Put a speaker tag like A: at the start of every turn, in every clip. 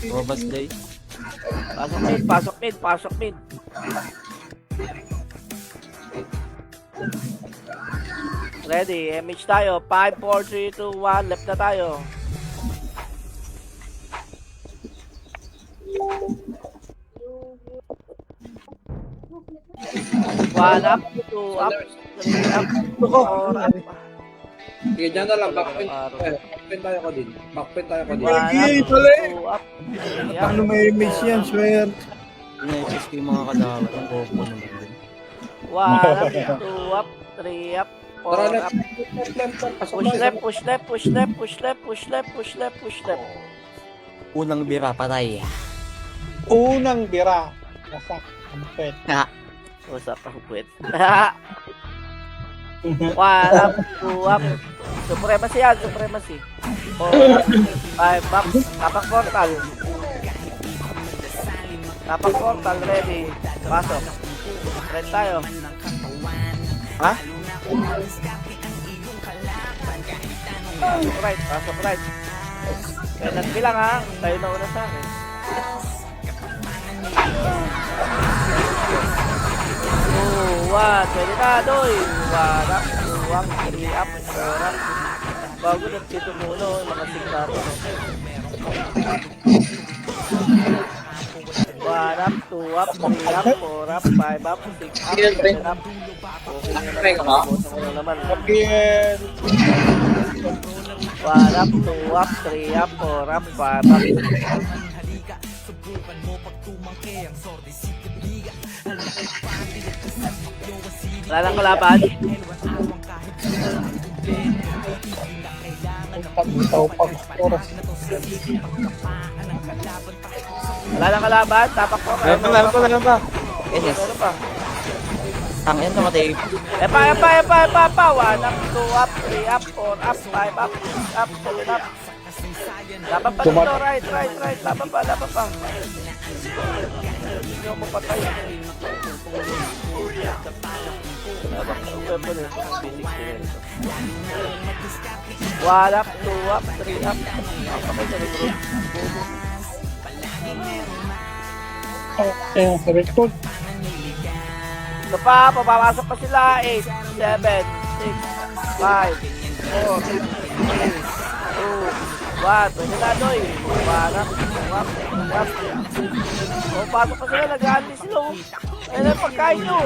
A: Robas Day.
B: Pasok mid, pasok mid, pasok mid. Ready, MH tayo. 5, 4, 3, 2, 1. Left na tayo. One up, two up, three up, four up.
C: Sige, dyan na lang. Backpin tayo ko din. Backpin tayo ko din.
B: One up,
D: Sige, tuloy.
B: two up, three up.
D: Paano may miss yan, swear?
A: Ina-assist ko yung mga kalaban. Ang bobo naman din.
B: One up, two up, three up, four
C: Tara,
B: up.
C: left. Pasok
B: Push
C: na.
B: left, push left, push left, push left, push left, push left, push left.
A: Unang bira, patay.
D: Unang bira. Nasa kampet.
B: Usap ako puwet. One up, two up. Supremacy yan, supremacy. Four up, five up. Tapak portal. Tapak portal, ready. Pasok. Red tayo.
A: Ha?
B: Pasok right, pasok right. Kaya nagbilang ha. Tayo na una sa akin. Pwede na, doy. One up, two up, three up, four up. Bago na dito muna, mga signato. One up, two up, three up, four up, five up, six up, seven up. Okay na naman.
D: Again.
B: One up, two up, three up, four up, five up. Wala nang kalaban.
D: Pag-itaw pag oras.
B: Wala nang kalaban. Tapak po.
A: Meron pa. Yes.
B: Meron pa.
A: Ang yan, namatay.
B: Epa. One up, two up, three up, four up, five up, six up, seven up. Laban pa dito. Right. Laban pa. Hindi nyo mapatay. One up, two up, three up.
D: Sa record.
B: Ito pa, papapasok pa sila. 8, 7, 6, 5, 4, 3, 2, 1. Pwede na, Doy. One up, two up. O, pasok pa sila. Nag-aali sila. Ayan ang pagkain nyo.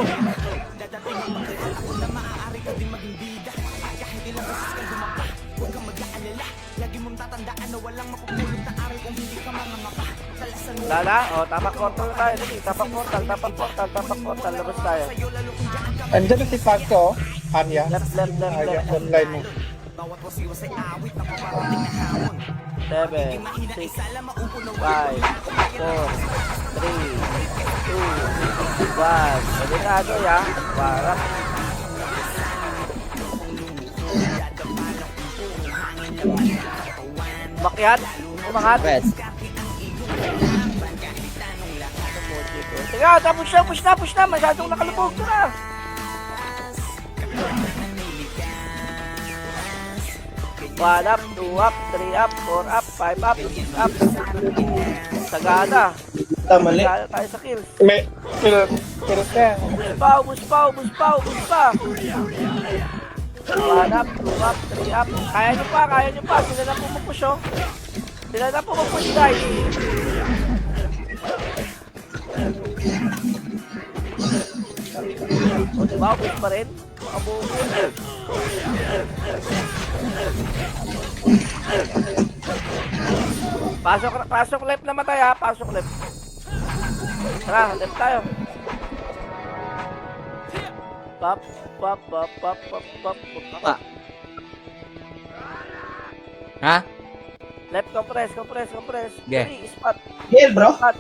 B: Lala, o, tapak portal na tayo. Dali, tapak portal. Labas tayo.
D: Andiyan na si Paco. Anya.
B: Left.
D: Online mo.
B: 7, 6, 5, 4, 3, 2, 1. Pwede na ito, ya. Para. Umakyat.
A: Red.
B: Sige, push na. Masyadong nakalubog ko na. One up, two up, three up, four up, five up, six up. Sagada.
D: Mali.
B: Sagada tayo sa kills.
D: May kill ka.
B: Ubus pa. One up, two up, three up. Kaya nyo pa. Sila na pumupush, oh. Sila na pumupush, guys. O, diba? Push pa rin. Makabubo. Pasok left na matay, ha. Pasok left. Tara, left tayo. Pop.
A: Ha?
B: Left, compress.
A: Yeah.
B: Three, spot.
D: Kill, bro.
B: Spot.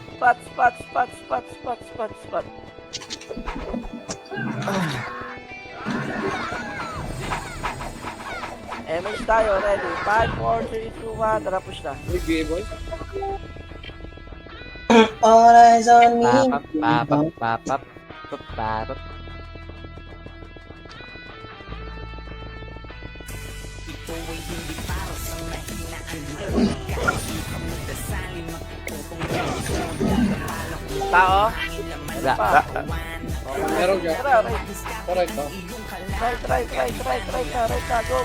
B: MH tayo, ready. 5, 4, 3, 2, 1. Tara, push na.
C: Sige, boy.
D: All eyes on me.
A: Papap.
B: Tao?
A: Wala.
B: Pa.
C: Meron ka.
B: Tara, right.
C: Correct, oh.
B: Right na. Go.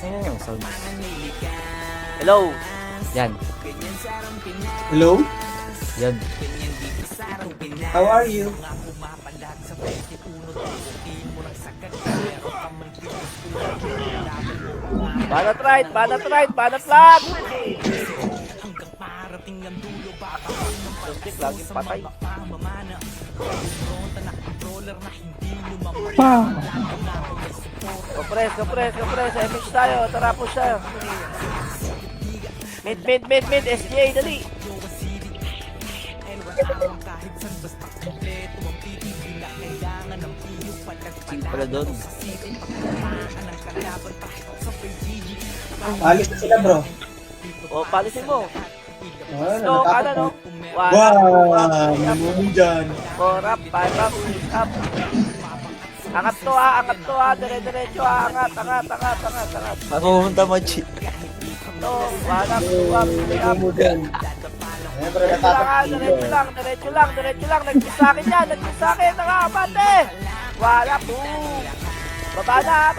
A: Ayun yung sound.
B: Hello.
A: Yan.
D: Hello?
A: Yan.
D: How are you?
B: Banat right, banat left. Stick laging patay. Compress. MH tayo, tara push tayo. Mid, SGA, dali.
A: Sing pala doon.
D: Alis na sila, bro.
B: O, palisin mo.
D: Ah,
B: So, ano, no?
D: Wow, namumun dyan.
B: 4 up, 5 up, 6 up. Angat to ha, dire-diretso ha, angat.
A: Pumunta mo, Chi.
B: To, 1 up, 2 up, 3 up.
D: Namumun dyan. Siyempre, natatakot.
B: Diretso lang. Nag-kiss sa akin yan, nakakabante. 1 up, 2. Baba na.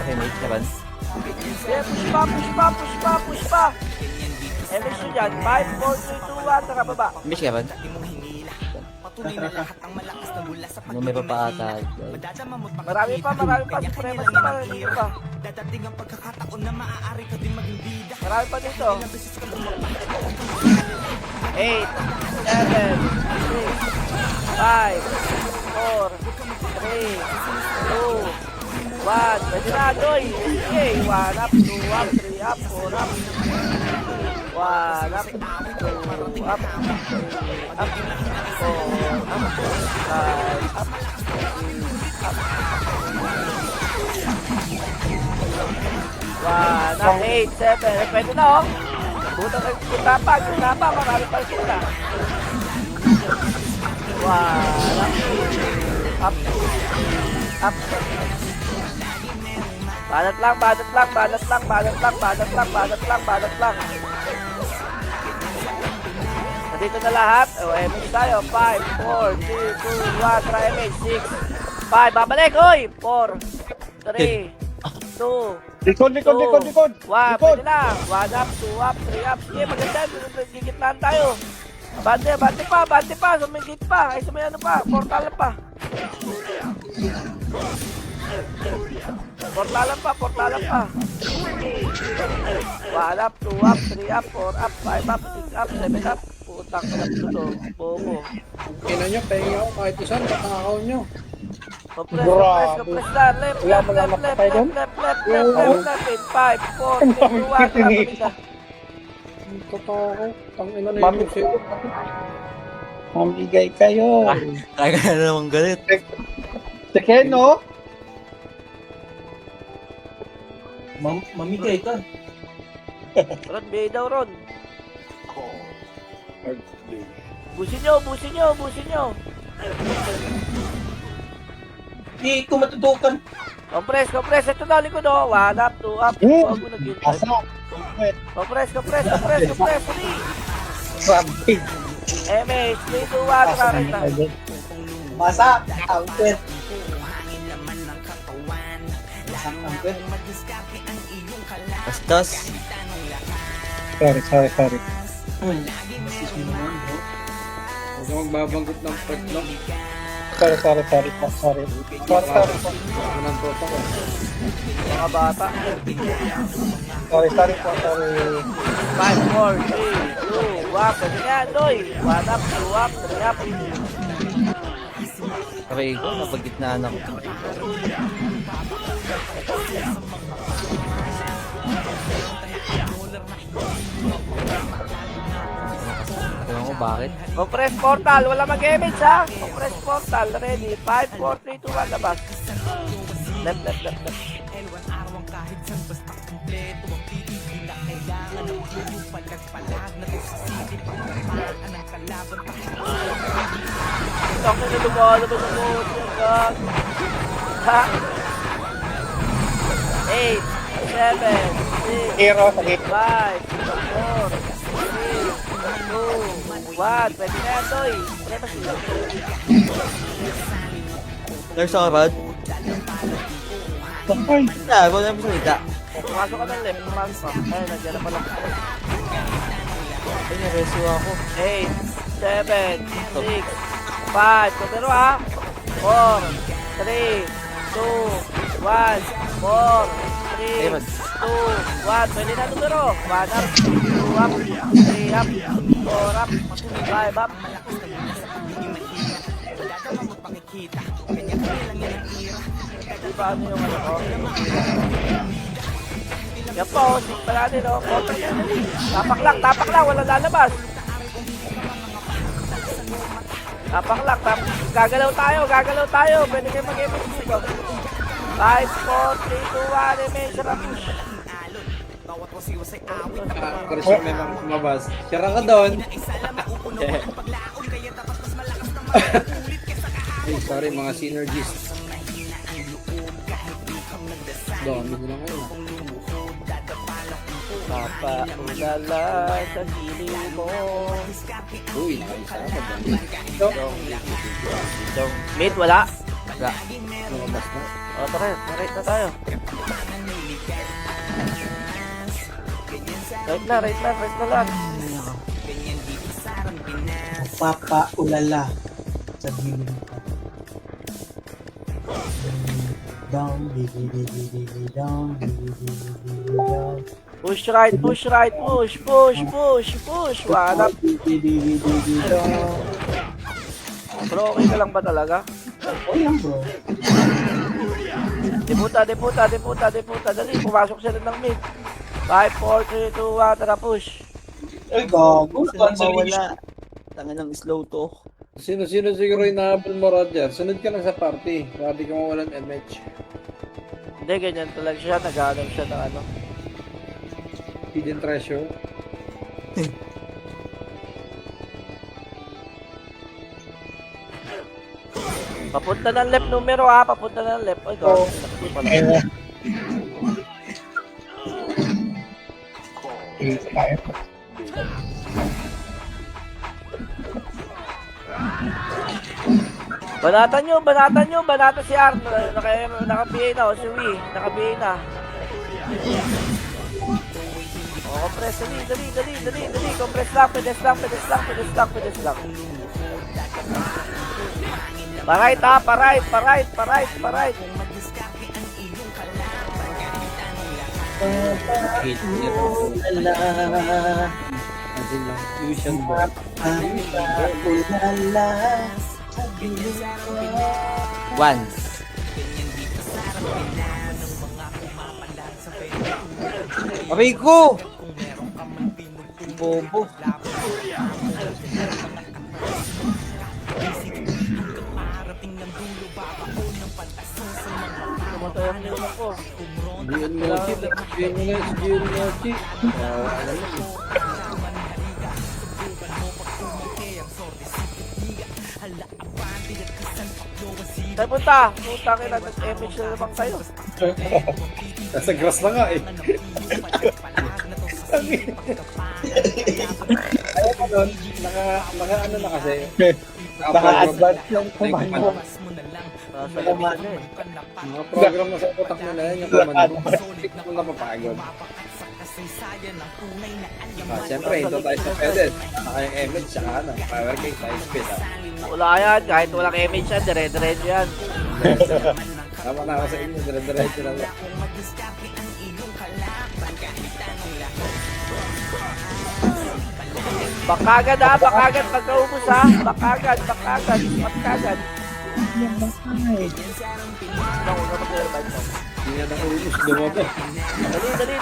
A: Remake ka ba?
B: Yeah, push pa. Emission dyan, 5, 4, 3, 2, 1, nakababa.
A: Miss ka ba? Ano may papaata?
B: Marami pa, supremacy pa, dito pa. Marami pa dito. 8, 7, 6, 5, 4, 3, 2, 1, pwede na, Doy. Okay, 1 up, 2 up, 3 up, 4 up. 1 up, 2 up, 3 up, 4 up, 5 up, 1 up, 8, 7. Pwede na, oh. Punta pa, marami pa sila. 1 up, up. Balat lang. Nandito na lahat. MH tayo. 5, 4, 3, 2, 1. Try MH. 6, 5. Babalik. Oy! 4, 3, 2,
D: Likod.
B: 1. Pwede na. 1 up, 2 up, 3 up. Sige, maganda. Gigitnaan tayo. Bante pa. Sumigit pa. Ay, sumayano pa. Portal pa. Portalan pa. 1 up, 2 up, 3 up, 4 up, 5 up, 6 up, 7 up. Putang ka na ito. Bobo.
C: Kina nyo, pahinga ako kahit isan, patakaw nyo.
B: Compress na. Left. 5, 4, 3, 2, 1.
C: Patakaw. Tangina na
D: Mami.
C: yung sa'yo.
D: Mamigay kayo.
A: Kaya ka na namang galit.
D: Sige, no? Mamigay ka.
B: Ron, bigay daw, Ron. Busin nyo.
D: Di ko matutukan.
B: Compress. Ito na, likod, oh. 1 up, 2 up. Huwag mo nag-hit.
D: Asa?
B: Compress.
D: Grabe.
B: MH, 3, 2, 1. Tara na.
D: Masa? Angkit. Angkit.
A: Bastos.
D: Sorry.
C: Huwag kang magbabanggot ng pet lang.
D: Sorry po.
C: Unang tota ko.
B: Mga bata.
D: Sorry po.
B: 5, 4, 3, 2, 1. Pwede nga, Doy. 1 up, 2 up, 3 up.
A: Aray ko, napagitnaan ako. Ewan ko bakit.
B: Compress portal. Wala mag-image, ha? Compress portal. Ready. 5, 4, 3, 2, 1. Labas. Left. Ito ang nilulugaw. Ha? 8, 7, 6,
D: Hero sa hit.
B: 5, 4, 3, 2, 1. Pwede na yan, Toy. Pwede na sila.
A: Nurse ako, Rod.
D: Ay,
A: Wala mo salita.
B: Pumasok ka ng left, pumasok ka. Ay, nandiyan na pala.
A: Ay, nareso ako.
B: 8, 7, 6, 5. Pero ha? 4, 3, 2, 1, 4, 3, 2, 1. Pwede na numero. 1 up, 2 up, 3 up, 4 up, 5 up. Di ba ano yung ano ko? Yan po, sit pa natin o. Tapak lang, walang lalabas. Tapak lang, gagalaw tayo. Pwede kayo mag-emit dito. 5, 4, 3, 2, 1, emit, sarap push.
C: Christian may mga kumabas. Sira ka doon. Ay, sorry mga synergists. Dami ko lang kayo.
B: Papaulala sa gilid mo.
C: Uy, nakisama ba?
B: Dong. Mid, wala.
A: Wala.
C: Lumabas na.
B: O, tara, right na tayo. Right na lang.
D: papaulala sa gilid ko. Down, down, down.
B: Push right, push. Wala. Bro, okay ka lang ba talaga?
D: Okay lang bro.
B: Deputa. Dali, pumasok sila ng mid. 5, 4, 3, 2, 1, tara push.
D: Ay gago,
A: Sila
D: cancellation.
A: mawala. Tangan ng slow to.
C: Sino siguro yung nahabol mo, Roger? Sunod ka lang sa party. Baka di ka mawalan MH.
B: Hindi, ganyan talaga siya. Nag-aanong siya ng ano.
C: Hidden treasure.
B: Papunta ng left numero ha. Papunta ng left. Ay, gago.
D: Ayun. Banatan si Arn. Naka-BA na, o si Wee. Naka-BA na. O, compress, dali. Compress lang, pedes lang. Parait ha, parait.
C: Nasin lang. Fusion ba?
D: Papaulala sa gilid ko.
A: One. Aray ko! Bobo.
B: Tumatay ang nilong ko.
C: Giyan mo na, Giyan mo na. Alam mo.
B: Tayo punta kayo nag-image na naman tayo.
C: Nasa grass na nga eh. Ayaw ko doon, naka ano na kasi.
D: Naka-advance yung komando.
B: Nasa labas na eh.
C: Mga program na sa utak nila yan, yung komando. Hindi ko napapagod. Siyempre, ito tayo sa pedes. Naka yung image, saka ano, power cake, tayo speed.
B: Wala yan, kahit walang image yan, dire-diretso yan.
C: Tama na ako sa inyo, dire-diretso lang.
B: Bakagad pagkaubos ha. Bakagad.
C: Hindi na nakuubos, lumabas.
B: Dali.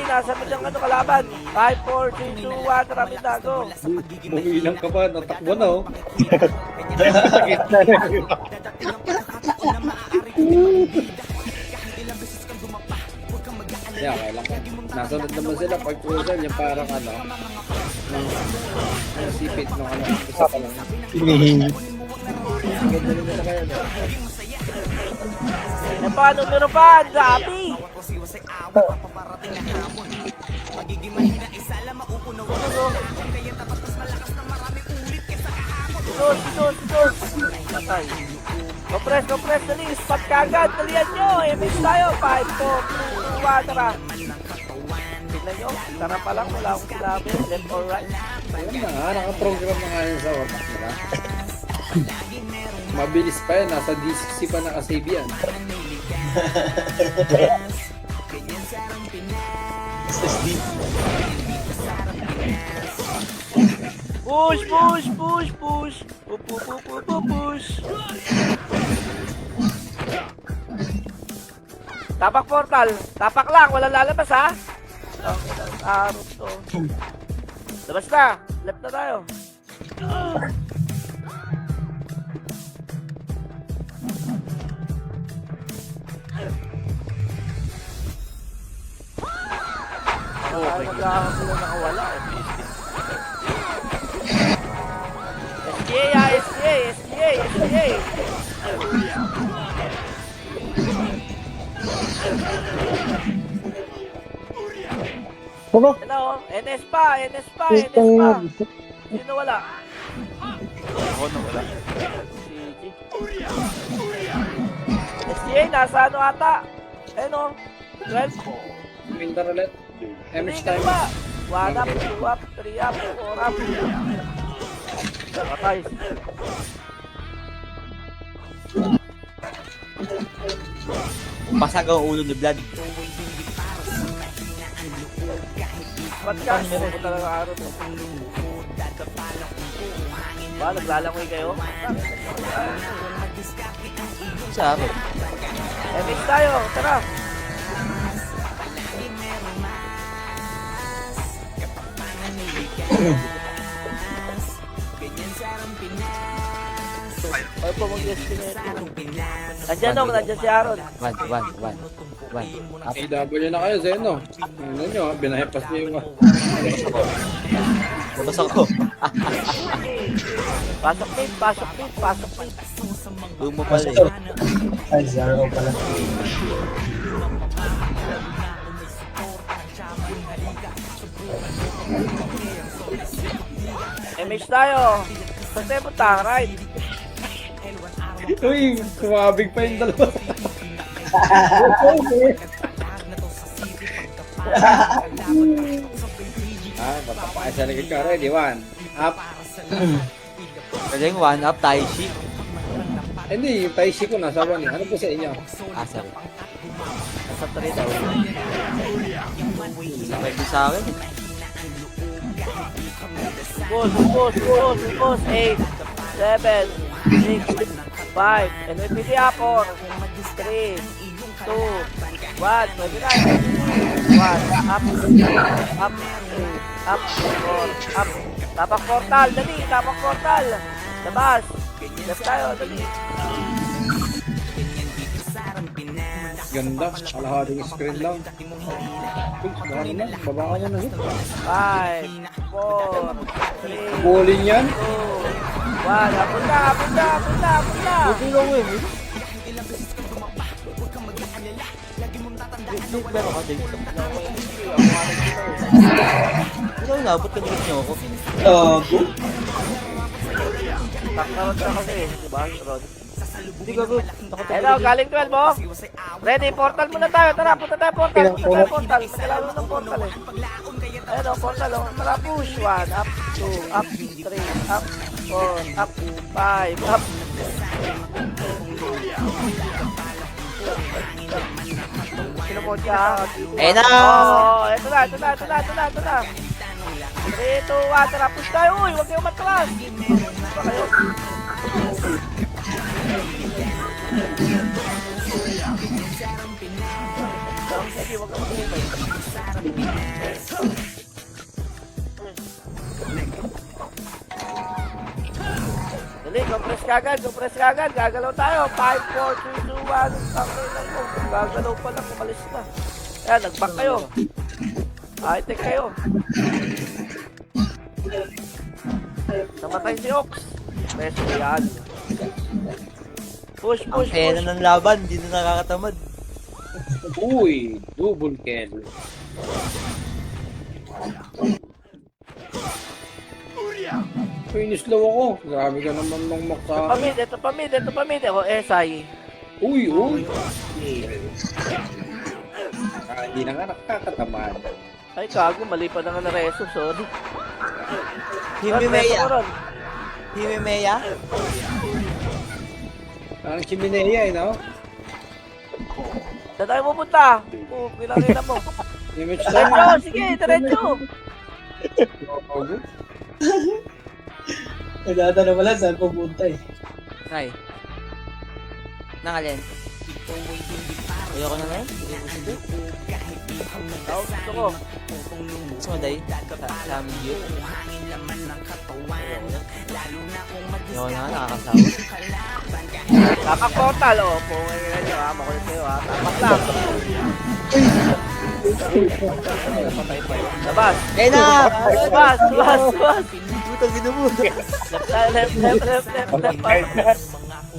B: Nasa mo siyang ano kalaban. 5, 4, 3, 2, 1, tara go.
C: Bumilang ka pa, natakbo na oh.
D: Gitna na yun.
C: Yeah, okay lang. Nasunod naman sila pag crucial, yung parang ano, ng sipit nung ano, isa pa lang.
D: Hinihingi.
C: Ganda rin nila kayo.
B: Yan pa, numero pa, ang dami. Sus. Patay. Compress, dali. Spot kagad, dalihan nyo. MS tayo. 5, 4, 3, 2, 1, tara. Tignan nyo, tara pa lang. Wala akong sinabi. Left or right.
C: Ayun na nga, nakaprogram na nga yun sa otak nila. Mabilis pa yan, nasa D60 pa nakasave yan.
E: SSD.
B: Push. Push. Tapak portal. Tapak lang, walang lalabas ha. Araw to. Labas na. Left na tayo. Ay, magkakakulo nakawala eh. SGA.
E: Ano?
B: Ano? NS pa. Sino wala?
A: Ako na wala.
B: SGA, nasa ano ata? Ano? 12?
C: Winter ulit. MH
B: Hindi
C: time.
B: ba? 1 up, 2 up, 3 up, 4 up. Patay.
A: Basag ang ulo ni Vlad.
B: Ba't ka? Meron ko talaga araw to. Ba, naglalangoy kayo?
A: Sa akin.
B: MX tayo, tara. Ay po, mag-estimate. Nandiyan si Aaron.
A: One.
C: AW na kayo, Zeno. Ano nyo, binahepas nyo yung...
A: Labas ako.
B: Pasok mid.
A: Lumo pala eh.
E: Ay, zero pala.
B: MH tayo. Saan tayo punta? Right.
C: Uy, kumabig pa yung dalawa. Patapakay sa likod ka. Ready, 1. Up.
A: Galing, 1 up, Taishi.
C: Hindi, yung Taishi ko nasa 1 eh. Ano po sa inyo?
A: Sorry.
B: Nasa 3 daw.
A: Sakay din sa akin.
B: Push. 8, 7, 6, 5. NPD 4, 3, 2, 1. Pwede na. 1, up, 4, up. Tapak portal, dali. Labas. Left tayo, dali.
C: Ganda. Kalahating screen lang. Uy, baka na. Baba ka niya na.
B: 5, 4, 3,
C: Bowling yan.
B: 2, 1. Punta.
A: Hindi lang eh. Pero ka din. Hindi lang nabot ka din niyo ako.
E: Gago.
B: Takkarot ka kasi, di ba, Rod?
A: Hindi ka good.
B: Hello, galing 12 mo. Ready, portal muna tayo. Tara, punta tayo portal. Kailangan ng portal eh. Ayun o, portal o. Tara, push. 1, up, 2, up, 3, up, 4, up, 5, up. Sinupod ka ha?
A: Eh na!
B: Oo, ito na. 3, 2, 1, tara, push tayo. Uy, huwag kayong matras. Pa kayo. Sige, huwag kang mag-imay. Dali, compress kagad. Gagalaw tayo. 5, 4, 3, 2, 1. Tangay lang mo. Gagalaw pa lang, umalis na. Ayan, nag-back kayo. High-tech kayo. Namatay si Ox. Peso yan. Push,
A: Ang
B: push,
A: pena
B: push.
A: ng laban, hindi na nakakatamad.
C: Uy, double kill. Finish low ako. Grabe ka naman ng maksa.
B: Ito pa mid. Ako, SI.
C: Uy. Hindi na nga nakakatamad.
B: Ay, kago, mali pa na nga na reso, sorry.
A: Himimeya.
B: Reso ko ron.
A: Himimeya?
C: Parang chiminea no?
B: Saan tayo pupunta? Pinakita mo.
C: Image time.
B: Diretso, sige, diretso.
E: Nagtatanong mo lang saan pupunta eh.
A: Ay. Nangalin. Ayoko na ngayon.
B: Ako, gusto ko.
A: Gusto mo day? Sa amin yun. Ayoko na, nakakasawa.
B: Tapak portal, oh. Pungay nyo, ha. Makulit kayo, ha. Tapak lang. Patay pa yun. Labas.
A: Kaya na!
B: Labas.
A: Putang ginumo.
B: Left.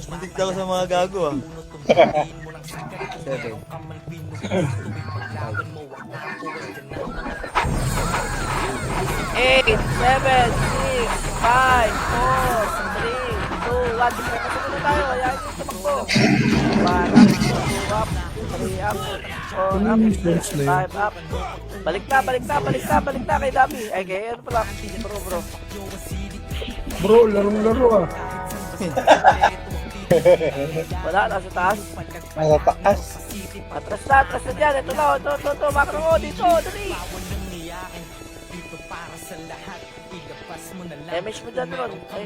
A: Muntik ako sa mga gago ah. 7.
B: 8, 7, 6, 5, 4, 3, 2, 1. Kasi muna tayo. Ayan yung tumakbo. 1 up, 2 up, 3 up, 4 up, 5 up. Balik na kay Dami. Ay, kay ano pala. Bro.
E: Bro, larong-laro ah.
B: Wala, nasa taas.
E: Nasa taas.
B: Atras na dyan. Ito na, ito. Makro mo, dito, dali. Damage mo dyan, Ron. Ay,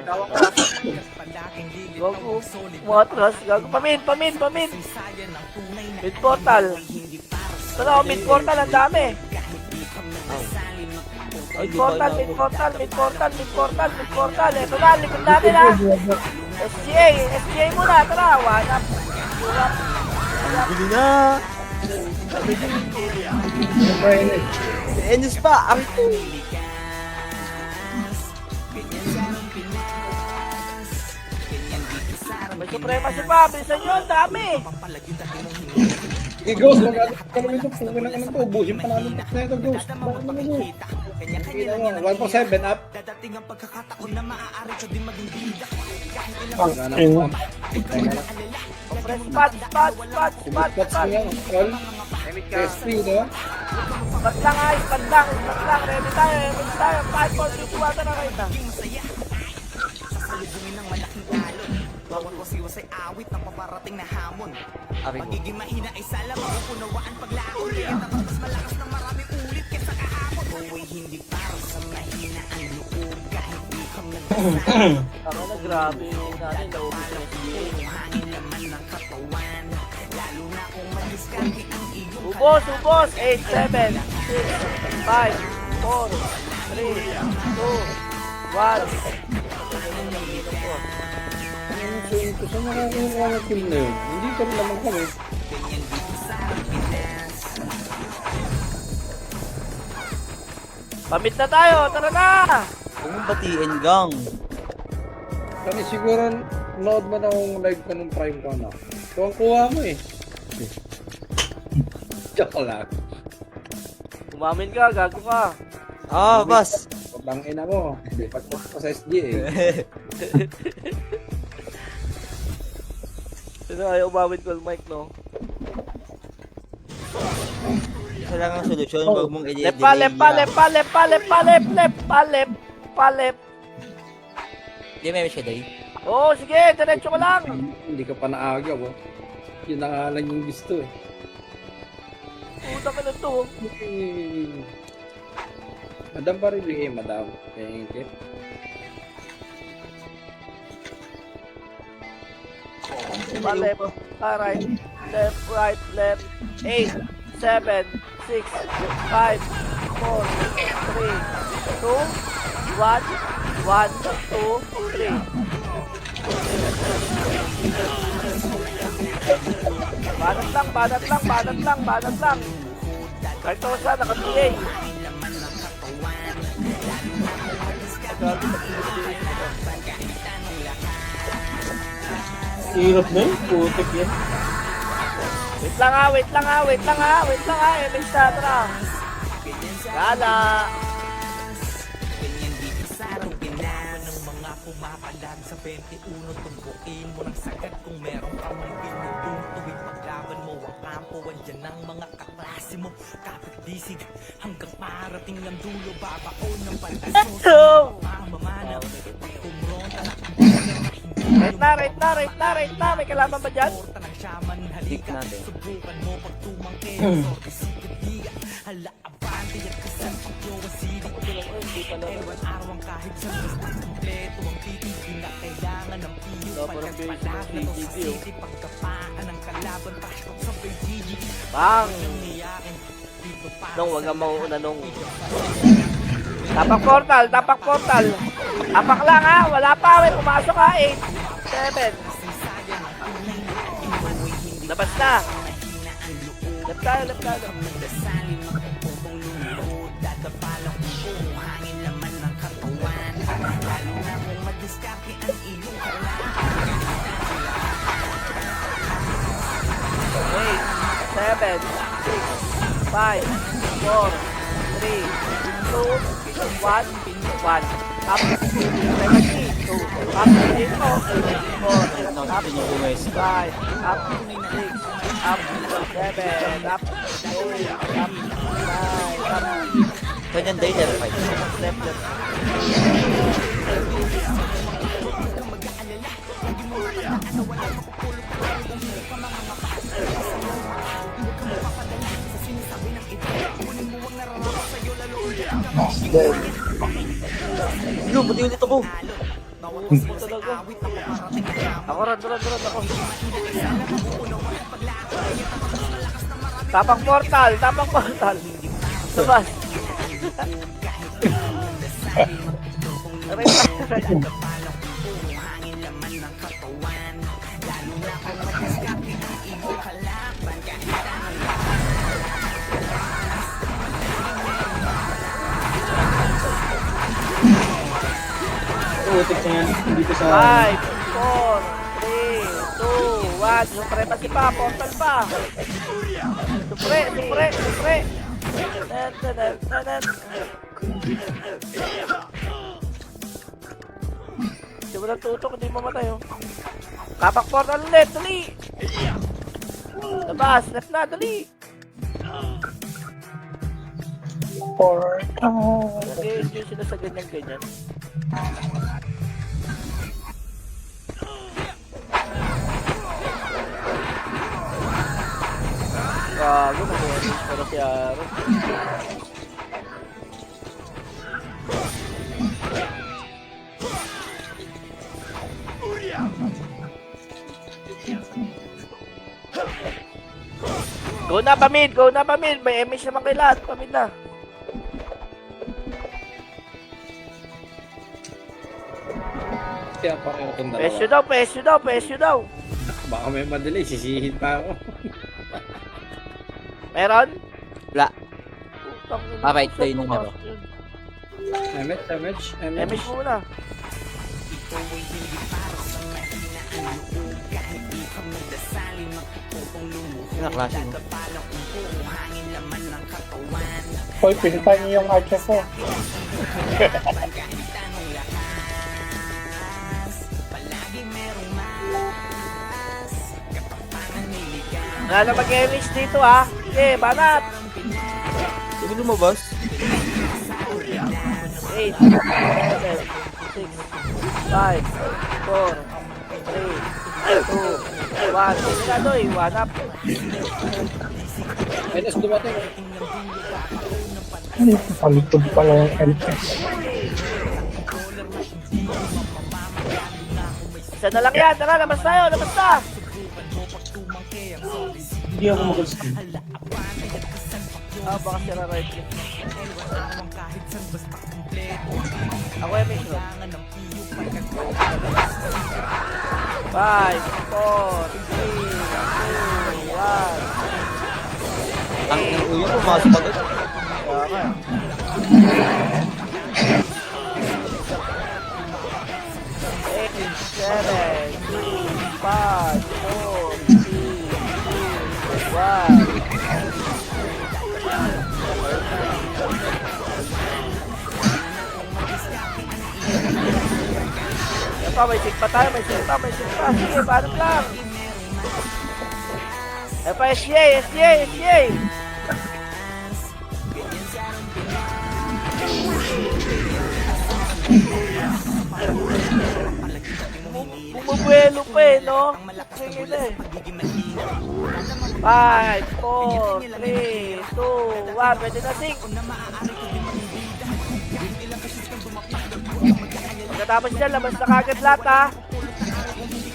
B: gawang ka. Gago. Umatras. Gago. Pamin. Mid portal. Ito na, mid portal. Ang dami. Mid portal. Ito na, likod natin, ha. SGA muna. Tara, 1 up. 2 up.
A: Bili na! Enes pa! Ang
B: May supremacy pa. Bilisan nyo. Ang dami.
C: Ghost, mag-ano ka naman ito. Pungin na ka ng to. Ubuhin pa namin na ito, Ghost. Bakit naman ito? 1.7 up.
B: Press spot.
C: Spots mo yan. All. SP, no?
B: Spot lang. Ready tayo. 5, 4, 3, 2, 1 na kayo na.
A: Ari mo.
B: Ako na, grabe natin. Naubos na SGA. Ubos. 8, 7, 6, 5, 4, 3, 2, 1.
C: So, saan nakakakuha ng kill na yun? Hindi ka rin naman kami.
B: Pamit na tayo. Tara na.
A: Huwag mong batiin, gang.
C: Kasi siguro, nood mo na kung live ka nung prime ka na. So, ang kuha mo eh. Joke lang.
B: Umamin ka. Gago ka.
A: Ah, boss.
C: Pabangin mo. Lipat mo pa sa SG eh.
B: Sino ayaw umawin ko mic, no?
A: Isa lang ang solusyon, huwag mong i-delay.
B: Lep.
A: Di may siya day.
B: Oo, sige, diretso ko lang.
C: Hindi ka pa naagaw oh. Yun na nga lang yung gusto eh.
B: Puta ka na to.
C: Madam pa rin eh, madam. Thank you.
B: Left, right, left. 8, 7, 6, 5, 4, 3, 2, 1, 1, 2, 3. Banat lang. Cartosa, naka-PA.
E: Hirap na yun. Putik yan.
B: Wait lang ha, wait lang ha, wait lang ha, wait lang ha, MH na, tara. Gala.
F: Pumapalag sa 21, tumbukin mo ng sagad kung meron ka mang binubong. Tuwing paglaban mo ang kampo, andyan ang mga kaklase mo. Kapit disig hanggang parating ang dulo, babaon ng
B: Eto!
F: pamamana. Pagkumronta na
B: Right na, may kalaban ba dyan?
F: porta ng shaman,
A: Dig
F: halika.
A: natin.
F: Subukan mo pag tumangke, sorte sikatiga. Hala, abante, at kasal pagyo ang sidik. Ewan arawang kahit sa basta kompleto ang titig. Di na kailangan ng piyo. Pagkagpalag na to sa city. Pagkapaan ng kalaban, pasok sa PGG.
B: Bang!
F: Niyakin, dito para
B: Nung, wag
F: sa
B: kang mauuna nung. Tapak portal, tapak portal. Tapak lang ha, wala pa, may pumasok ha, 8, 7. Labas na. Left tayo, left tayo. Eight, 7, 6, 5, 4, 3, 2, 1, 1. Up, 70, 2, up, 8, 4,
A: Now,
B: up,
A: yun yung buwes.
B: 5, up, 6, up, 7, up, 8, up, 9, up,
A: Ganyan day, level 5.
B: left, left.
E: Dead.
A: Blue, pati ulit ako.
B: Pupo talaga. Ako, run ako. Tapang portal, tapang portal. Labas.
E: Putik na yan. Dito sa...
B: 5, 4, 3, 2, 1. Supremacy pa, portal pa. Supre. Hindi mo lang tutok, hindi mamatay oh. Tapak portal ulit, dali. Labas, left na, dali.
E: Portal.
B: Nag-enjoy sila sa ganyan-ganyan. Gago, nag-enjoy pero si Aaron. Go na pa mid. May MS naman kay lahat, pa mid na.
C: Kaya pa kayo itong
B: Pesyo daw.
C: Baka may madali, sisihin pa ako.
B: Meron?
A: Wala.
B: Putang ina,
A: Ah, right lane nung ano.
B: MS muna.
A: Yun ang klase mo.
E: Hoy, pinipay niyo yung archer ko.
B: Wala na mag-MS dito ha. Okay, banat.
A: Hindi lumabas.
B: 8, 7, 6, 5, 4, 3, 2, 1. Sigurado eh, 1 up.
C: Minus dumating.
E: Ay, palitod pala yung LS.
B: Isa na lang yan, tara, labas tayo, labas na.
E: Hindi ako mag-steam.
B: Ah, baka sira right click. Ako yung mission. 5, 4, 3, 2, 1.
A: Ang uyo, pumasok agad.
B: Tama. 8, 7, 6, 5, 4, 3, 2, 1. Yan pa, may sig pa tayo, may sig pa. Sige, paano lang? Yan pa, SJ. Bumubuelo pa eh, no? Sige na eh. 5, 4, 3, 2, 1. Pwede na sing. Pagkatapos dyan, labas na kagad lahat ha.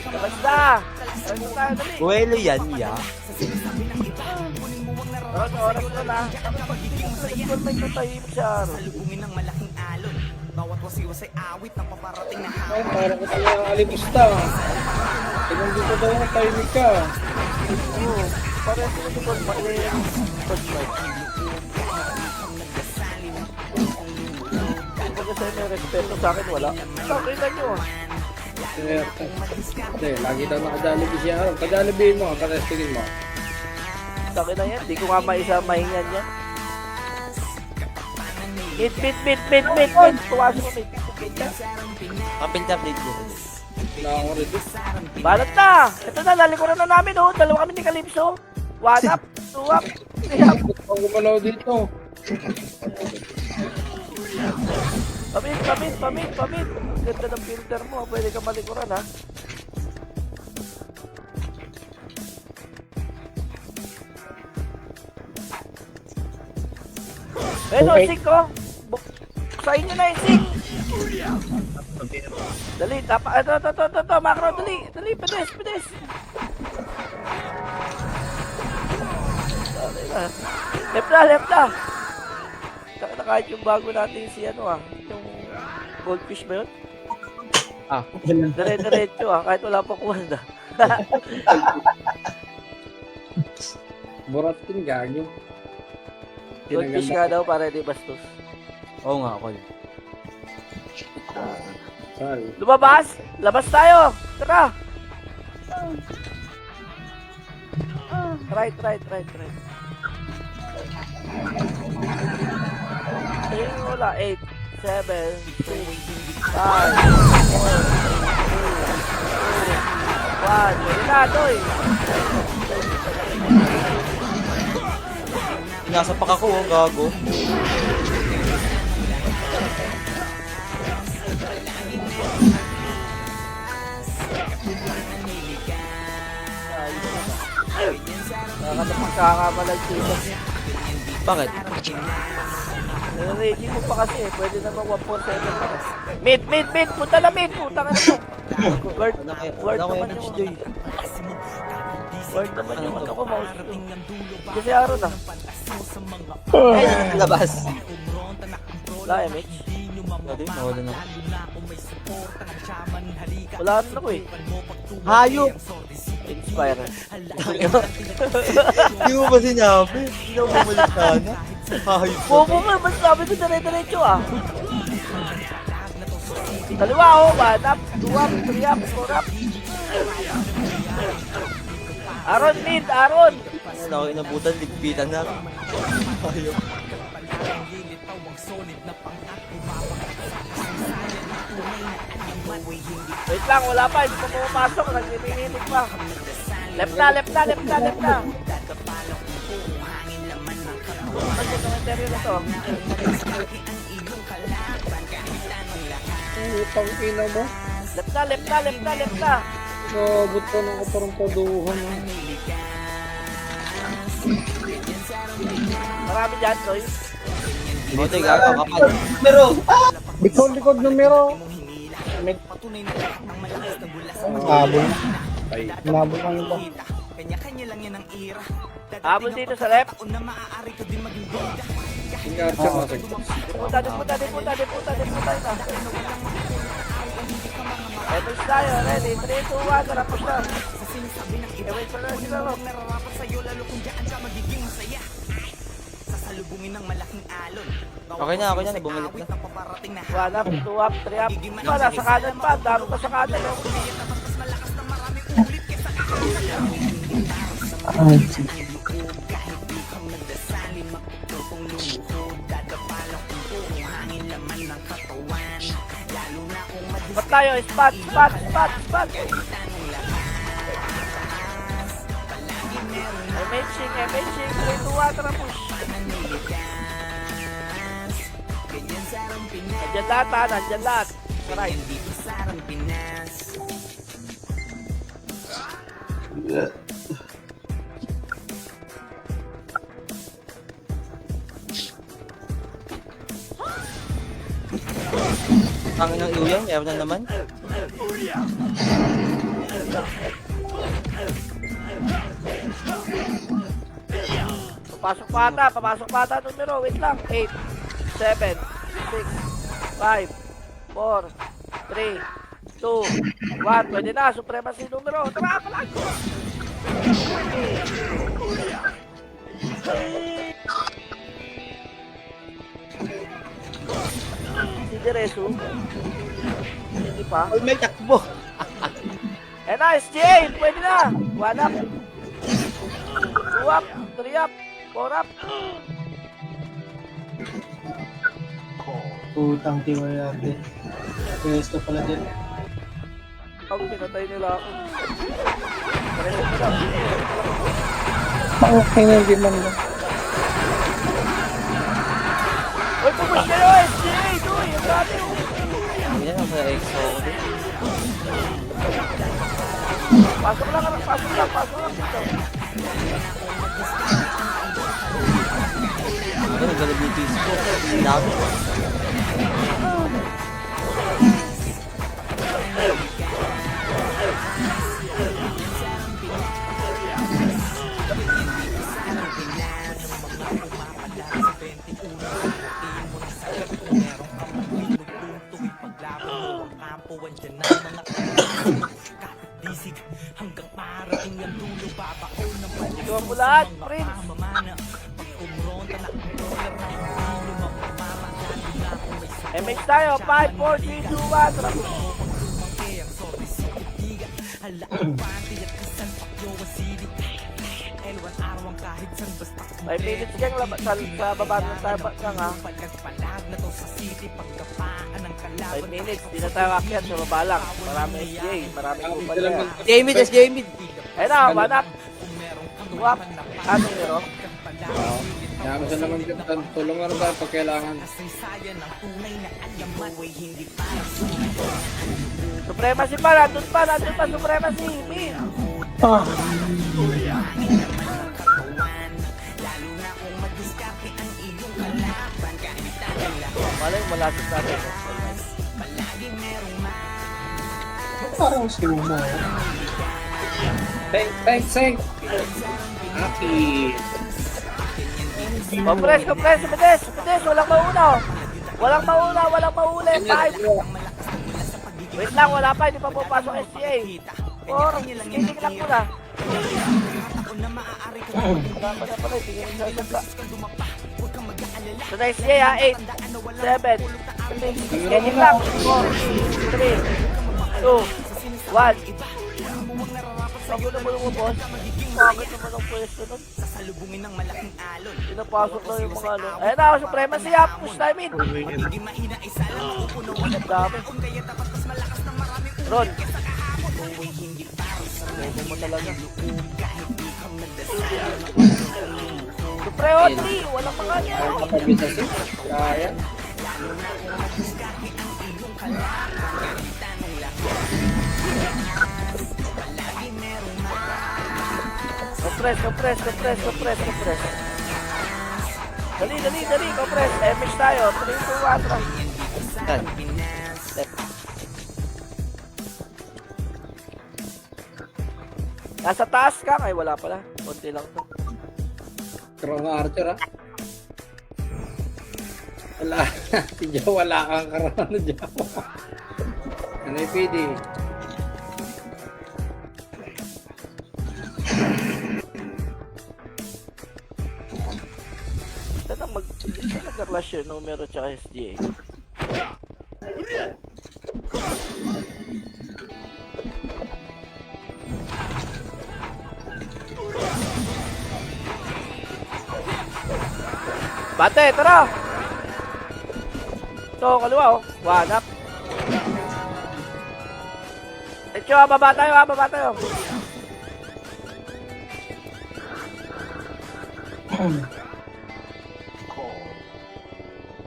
B: Labas na. Labas na tayo, dali.
A: Buwelo yan, ya.
B: Oras na na. Pag may tutahimik siya araw.
C: Ay, parang ko talaga alimusta. Tignan dito daw ang timing ka.
B: Oo. Parang sila ito pag mailang pag-mic. Pag kasi may respeto sa akin, wala. Sakitan nyo.
C: Hindi, lagi daw naka-Jollibee siya. Ka-Jollibeein mo, ka-restingin mo.
B: Sakin na yan. Di ko nga maisa mahingan yan. Mid. Tuwasin mo mid.
A: Kapinta plate ko.
C: Wala akong ready.
B: Balat na! Ito na, lalikuran na namin oh. Dalawa kami ni Calypso. 1 up, 2 up, 3 up.
C: Ang gumalaw dito.
B: Pamit. Ganda ng filter mo. Pwede ka malikuran ha. Ayun o, sing ko. Buksain nyo na yung sing. Dali, tapa. Ito, macro, dali, pedes. Dali na. Left na. Saka na kahit yung bago natin si yung goldfish ba yun? Diretso kahit wala pa kuha na.
C: Burat din gagyo.
B: Goldfish nga daw para di bastos.
A: Oo nga, ako yun.
C: Sorry.
B: Lumabas! Labas tayo! Tara! Try. Ayun, wala. 8, 7, 6, 5, 4, 3, 2, 1. Yun na, Toy!
A: Inasapak ako, oh, gago.
B: Nakakapagkakamalag dito.
A: Bakit?
B: Ready mo pa kasi. Pwede naman 147 pa. Mid! Punta na mid! Puta ka na to. Guard naman yung Guard naman yung ano ko, mouse ko. Kasi araw na.
A: Labas.
B: Wala, MH.
A: Pwede, nawala na.
B: Wala rin ako eh.
A: Hayop!
B: Inspire.
A: Hindi mo ba sinabi? Hindi na bumalik sana. Hayop.
B: Bobo nga, mas sabi ko dire-diretso ah. Dalawa oh, 1 up, 2 up, 3 up, 4 up. Aaron mid, Aaron.
A: Ano ako inabutan, ligpitan na. Hayop.
B: Wait lang, wala pa, hindi pa pumapasok, nagnininit pa. Left na. Ano yung interior na to?
C: Utang ina mo.
B: Left na.
C: Sabot pa ng kaparang paduhan.
B: Marami dyan, Toy.
A: Buti gago, kapal.
E: Likod numero. May... Habol. Nabol lang yung ba?
B: Habol dito sa left.
C: Ingat siya masag.
B: Dipunta na. Etos tayo, ready? 3, 2, 1, tarapos na. Wait pa na sila, no?
A: Okay na, bumalik na.
B: 1 up, 2 up, 3 up. Wala, sa kanan pa. Dami pa sa kanan, no? Ba't tayo? Spot, spot, spot, spot. Emenching, 3, 2, 1, tara push. Nandiyan lahat ha, nandiyan lahat. Saray.
A: Tangin ng Iyang, meron na naman.
B: Papasok pa ata numero. Wait lang. 8, 7, 6, 5, 4, 3, 2, 1. Pwede na. Supremacy numero. Tara, palag! Si Deresu. Hindi pa.
C: Ay, may takbo.
B: Eh na, SGA! Pwede na! 1 up! 2 up! 3 up! 4 up!
E: Putang tiwala natin. Pwesto pala dyan.
B: Ang pinatay nila ako. Pareho sila.
E: Okay na yung man lang.
B: Uy, pupush kayo! SGA! Doy! Ang dami!
A: Hindi na, sa EXO ko din.
B: Pasok lang dito.
A: Ano, naggalab yung piso ko. Ang dami.
B: Ikaw mo lahat, Prince! MX tayo, 5, 4, 3, 2, 1, tara. 5 minutes kang sa baba ng Starbucks lang ha. 5 minutes, di na tayo akyat sa baba lang. Maraming SJ, maraming kupal na yan.
A: Jamid, S. Jamid.
B: Ayun na, wanak. Swap. Ano nyo?
C: Kaya sa naman dyan, tulong na rin tayo pag kailangan.
B: Supremacy pa, nandun pa, Supremacy. Min. Malay, malapit natin.
E: Parang skill mo.
C: Thank. Aki.
B: Compress, bides, walang mauna. Walang mauli. 5. Wait lang, wala pa, hindi pa pupasok SCA. 4, scaling lang muna. Wala pa na pala, tingin sa isang. So na SCA ha, 8, 7, 6, scaling lang. 4, 3, 2, 1. Pagod mo boss. Bakit naman ang pwesto nun? Pinapasok lang yung mga ano. Ayan na, Supremacy up. Push time in. Ang dami. Ron. Bobo mo talaga. Supre only. Walang mga niya.
C: Kaya.
B: Compress. Dali, compress. MX tayo. 3, 2, 1, tara.
A: Yan. Step.
B: Nasa taas ka? Ay, wala pala. Konti lang to.
C: Crown Archer ha. Wala. Si Joe, wala kang karoon na Joe. Ano yung PD?
B: Saan mag-clash yung numero tsaka SGA? Bate, tara! Ito, kaliwa oh. One up. Echo, baba tayo ha, baba tayo.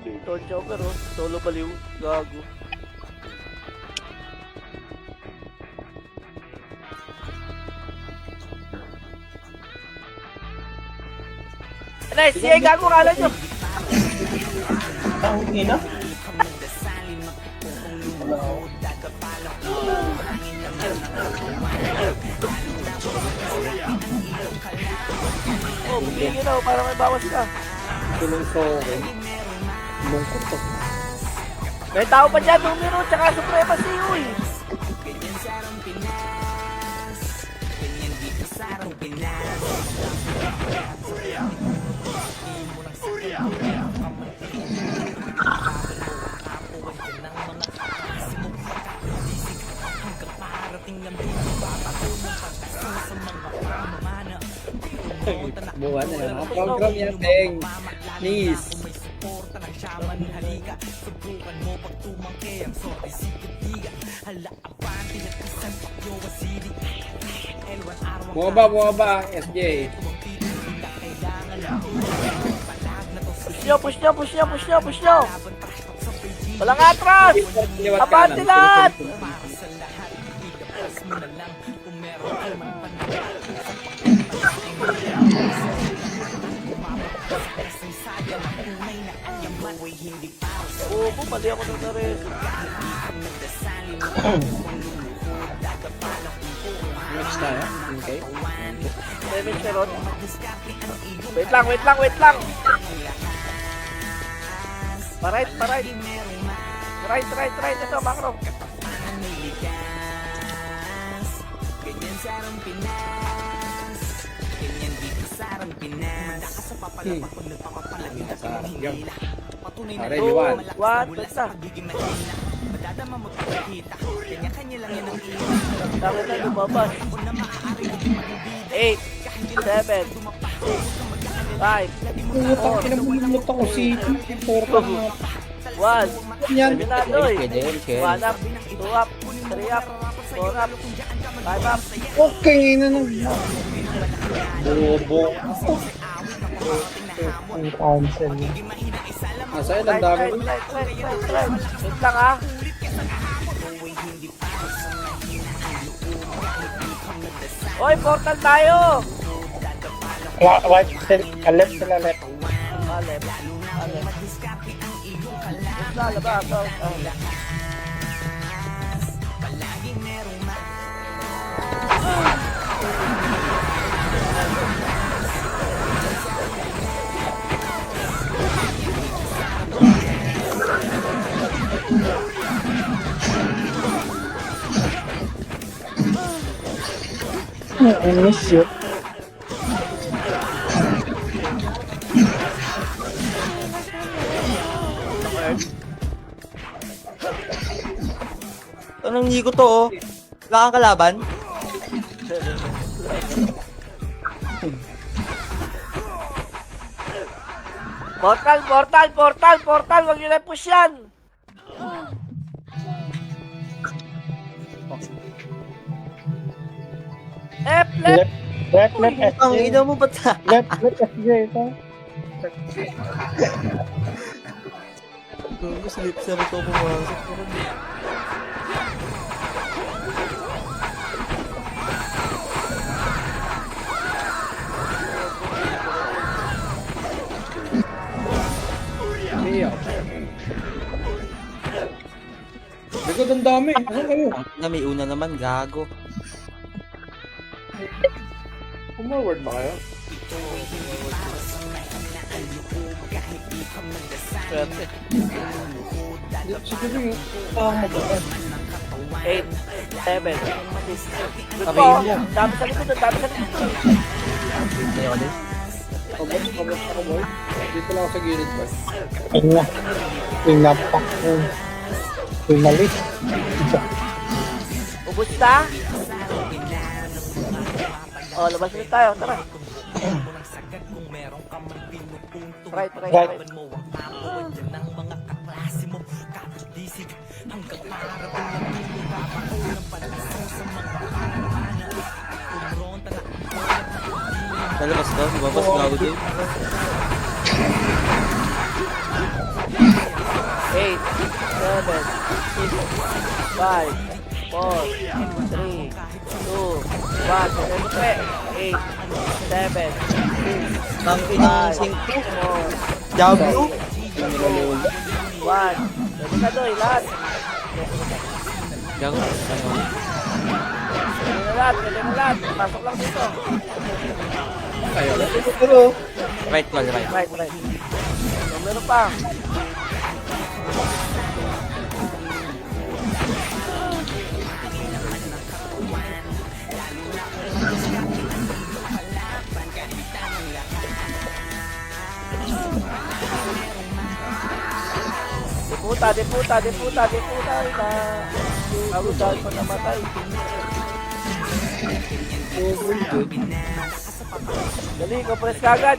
B: Ito, Joker oh. Solo baliw. Gago. Nice, siya gago kala nyo.
E: Ang ina.
B: Oh, bigyan nyo para may bawas ka.
C: Tulong sa akin. Lungkot to.
B: May tao pa dyan, numero, tsaka supremacy, uy.
C: Buwan na lang. Program yan, Teng. Please. Bumaba ang SJ.
B: Push nyo. Walang atras! Abante lahat! Oo, mali ako nung narin.
C: Next tayo. Okay.
B: 7 charot. Wait lang. Right. Right. Ito, macro.
C: Ready, one.
B: One, basta. Dapat na lumabas. 8, 7, 5,
C: Putang kinabulot ako si Porto.
B: 1.
C: Yan.
B: Terminado eh.
A: Pwede, okay.
B: 1 up, 2 up, 3 up, 4 up, 5 up.
C: Okay na nang. Bobo.
E: Ang cancel.
C: Sa'yo lang dami.
B: Right. Wait lang ah. Oy, portal tayo!
E: Right, left sila left.
B: Alep. Lalabas.
E: I miss you.
A: Anong Nico to oh? Wala kang kalaban?
B: Portal! Huwag nyo na push yan! Left!
E: Left,
A: Ang
E: SJ.
A: ina mo ba't
E: Left, SJ ito.
A: Slip sa ito pumasok.
C: Likod ang dami. Asan kayo?
A: Na may una naman, gago.
C: Forward ba kayo?
B: Swerte.
C: Siguro yung
B: 8, 7, 6. Good
A: Sabihin
B: po.
A: mo.
B: Dami sa likod.
A: Ayaw din.
C: pabot ako boy. Dito lang ako sa gilid boy.
E: Ayun na. Yung napak. Yung malis.
B: Ubus na? O, labas ulit tayo. Tara.
F: mo ng sagad kung meron ka man pinupuntong
B: Right.
F: laban mo ang tapuan yan ng mga kaklase mo kakadisig hanggang parating na dulo babako ng palasaw sa mga paramana kumronta na
A: Lalabas ka, lumabas gago din.
B: 8, 7, 6, 5, 4, 3, 2, 1. Siyempre, 8, 7, 6,
A: Ang inang
B: 5, 4,
A: W.
B: 1. Pwede ka doy, lahat.
A: Gago.
B: Pwede na lahat. Pasok lang dito.
A: Right call, right.
B: Right. Meron pa. Deputa na. Bago dahil pa namatay. Dali, compress kagad.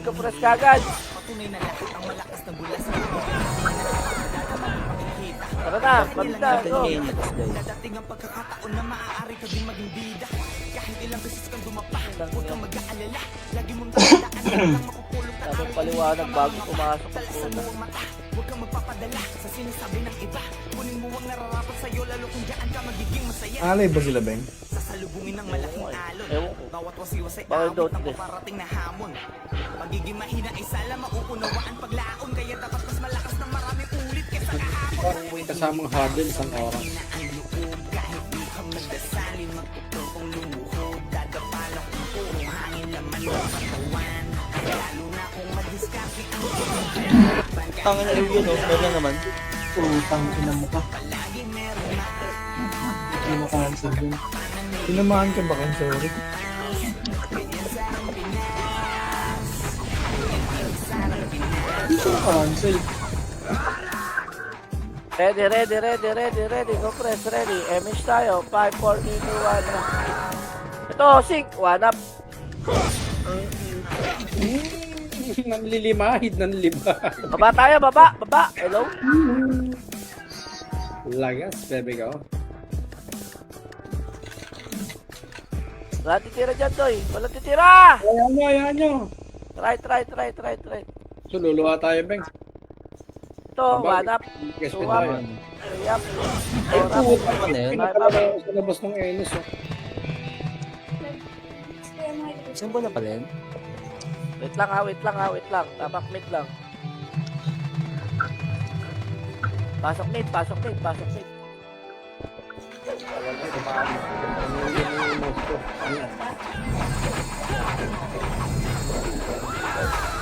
B: Tara na, pabig na. Go.
F: dadating ang pagkakataon na maaari ka din maging bida kahit ilang beses kang dumapa huwag kang mag-aalala lagi mong tatandaan na lang makupulong
B: Sabang paliwanag bago pumasok ang
F: sa
B: puno.
F: buwang mata huwag kang magpapadala sa sinasabi ng iba kunin mo ang nararapat sa'yo lalo kung dyan ka magiging masaya
C: Alay ba sila, Beng?
F: sasalubungin ng malaking alon
B: Ewan ko.
F: bawat wasiwas ay
B: Bawal
F: awit
B: daw
F: ng
B: this.
F: paparating na hamon pagiging mahina ay sala mauunawaan paglaon kaya dapat mas malakas ng maraming ulit kesa kahapon
C: Parang may kasamang hardin isang oras.
F: kahit di ka magdasalin magtutupong lumuhod dadapalang kung puro hangin laman ng katawan lalo na kung madiskarte ang
A: Tangan na yun, no? Meron naman.
E: Utang ina mo ka. Hindi mo cancel yun.
C: Sinamahan ka ba kayo? Sorry.
E: Hindi ko cancel.
B: Ready. Compress, ready. MH tayo. 5, 4, 3, 2, 1. Ito, sync. 1 up.
C: Nanlilimahid.
B: Baba tayo, baba. Hello?
C: Lagas, bebe ka.
B: Wala titira dyan, Toy. Wala titira!
C: Ayan nyo.
B: Right.
C: So, luluha tayo, Beng.
B: Ito, 1 up.
C: Guess
B: 2
C: mo
B: up.
C: tayo.
B: 3 up.
A: Ay,
B: 4 up.
A: puta ka na yun.
C: Pinapalala ko sa labas ng Enes, oh.
A: Saan ba na pala yun?
B: Wait lang. Tapak mid lang. Pasok mid.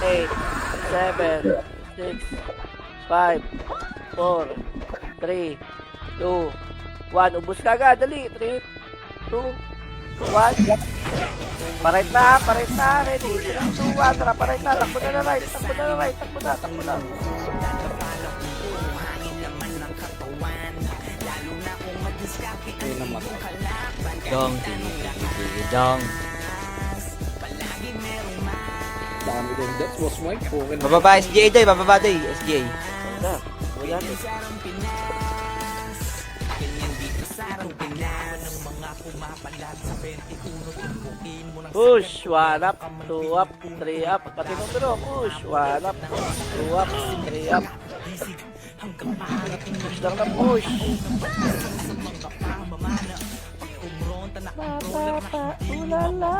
B: Eight, 7, 6, 5, 4, 3, 2, 1. Ubus ka agad. Dali. 3, 2, 1. Parait na. Ready. 3, 2, 1. Tara, parait na. Takbo na right. Takbo na.
A: Dong. Dong.
C: Dami din. That was my phone.
A: Bababa, SGA doy. Bababa doy. SGA.
B: Wala. Wala. Push, 1 up, 2 up, 3 up. Pati nung pero, push, 1 up, 2 up, 3 up. Push lang na push. Ulala,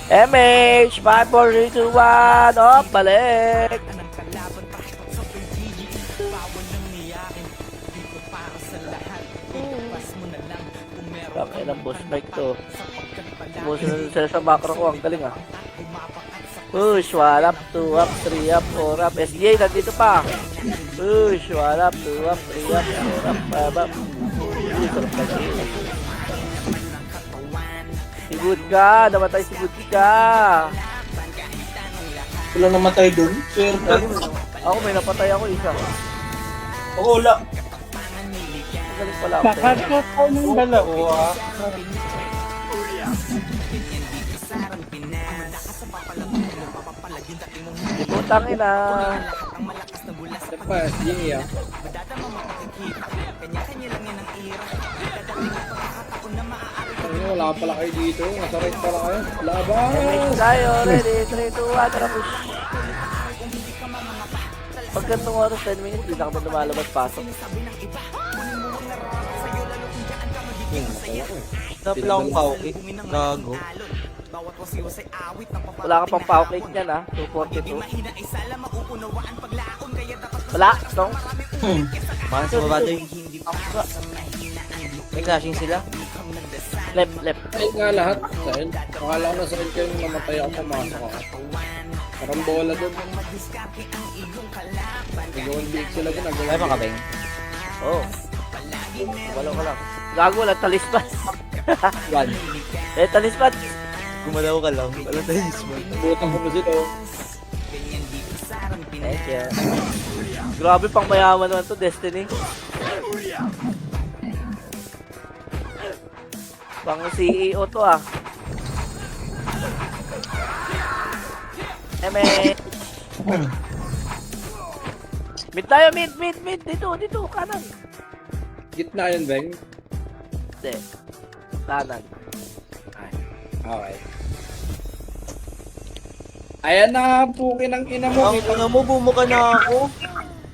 B: MH, 5, 4, 3, 2, 1, op, balik. Bakit ang boss mic to? Sumusunod sila sa macro ko, ang galing ah. Push, 1 up, 2 up, 3 up, 4 up. SGA, nandito pa. Push, 1 up, 2 up, 3 up, 4 up, 5 up. Sarap na siya. Si Good ka, namatay si Good ka.
E: Wala namatay dun. Swerte.
B: Ako may napatay ako isa.
E: Ako wala.
B: Galing pala ako.
C: Nakakot ko ng dalawa.
B: Putang ina.
C: Ito pa, SGA ah. Ay, wala pala kayo dito. Nasa right pala kayo. Laban!
B: Tayo, ready, 3, 2, 1, tara push. Pag gantong oras, 10 minutes, di na ka ba lumalabas pasok?
A: Stop lang ang pauki. Gago.
B: Wala ka pang power cake niyan ha, 242. Wala, no?
A: Mahal sa baba doy. May clashing sila.
B: Left, left.
C: Ay nga lahat. Saan? Akala ko na saan kayo nung namatay ako, pumasok ako. Parang bola doon. Nagawang big sila doon.
A: Ay mga kabeng.
B: Oh. Wala ko lang. Gago, lang talisman.
A: One.
B: Talisman.
A: Gumalaw ka lang. Wala tayo isman.
C: Butang ko na sila. oh.
B: Thank you. Grabe pang mayaman naman to, Destiny. Pang CEO to ah. Eme. Mid tayo, mid. Dito, kanan.
C: Gitna yun, Beng.
B: Hindi. Kanan.
C: Okay. Ayan na, pukin ng ina mo.
A: Ang ina mo, bumuka na ako.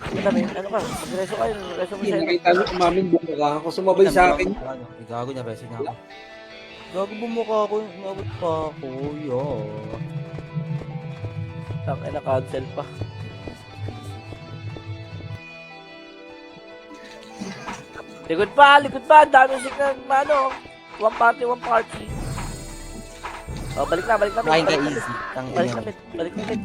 B: Ano ka? Magreso kayo. Magreso mo sa'yo.
C: Nakita mo umamin buka ka. Ako sumabay sa akin.
A: Gago niya, beso niya ako. Gago bumuka ako. Umabot pa ako. Yo.
B: Tangay na cancel pa. Likod pa. Ang dami signal. Ano? One party. Oh, balik na.
A: Kain ka easy. Tang
B: Balik
A: ina
B: na
A: mo.
B: mid. Balik na mid.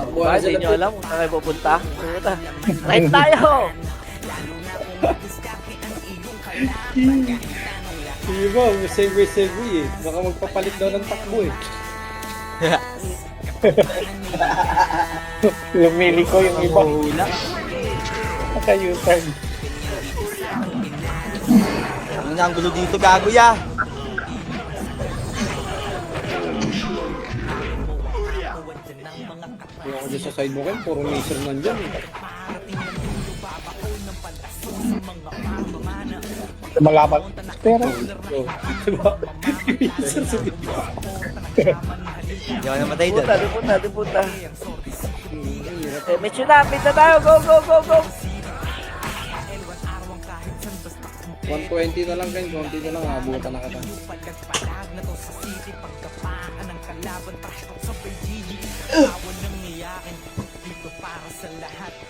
C: Buwan
B: Hindi
C: sila
B: nyo alam kung saan kayo pupunta. Pumunta. Right tayo!
C: Diba, may segue eh. Baka magpapalit daw ng takbo eh. Lumili ko yung iba.
A: Hula.
C: Naka-U-turn.
A: Ang ina ang gulo dito, gago ya.
C: Kaya ako dyan sa side mo kayo, puro laser nandyan eh. Malaban. Pero, diba? Laser sa dito.
A: Hindi ako namatay doon.
B: Punta. Medyo na tayo. Go!
C: 120 na lang kayo, konti na lang, abutan na kita.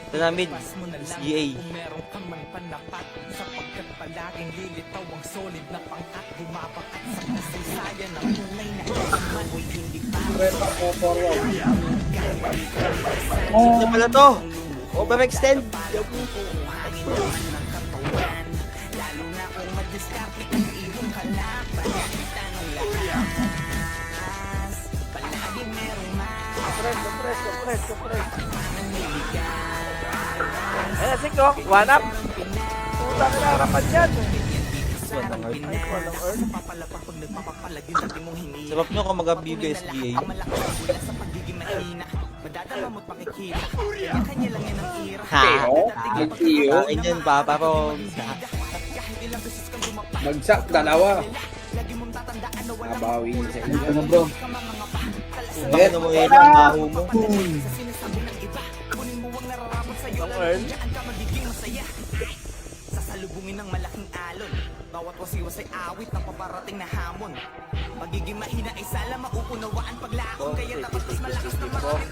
A: Ito na mid. SGA.
C: Prep ako forward.
A: Ito pala to. Overextend.
B: Compress. Ayan, Sikong. One up. Puta ka na harapan yan.
A: Sabab nyo kung mag-abib SGA. Ha?
C: Mag-iyo.
A: Kain yun, papa po.
C: Bagsak, dalawa. Nabawi niya sa inyo.
E: Ano bro?
A: Bakit mo yun ang baho mo?
B: Long earn.
F: Sasalubungin ng malaking alon. Bawat wasiwas ay awit ng paparating na hamon. Magiging mahina ay sala mauunawaan paglaon. Kaya dapat mas malakas na
B: Bong.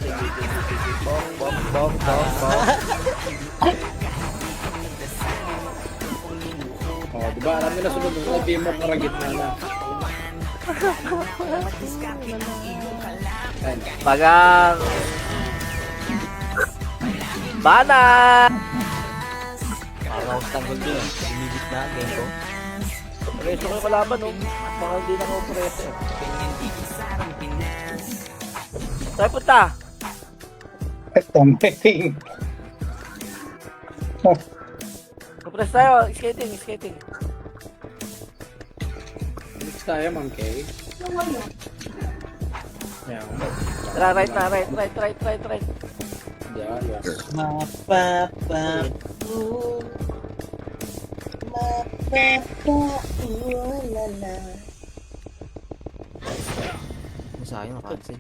C: Oh, diba? Alam nyo na sunod na sabihin mo para gitna na.
F: madiskarte ang iyong kalaban.
B: Bagang. Bana!
A: Parang tanggol din. Umigit na, game ko.
B: Preso ko yung kalaban, no? Baka hindi na ako preso. Tayo punta!
C: Tomating.
B: Compress tayo, skating, skating.
C: Mix tayo, Ma'am Kay. Yeah.
B: Tara, right na, right.
C: Yeah.
A: Sayang, nakancel.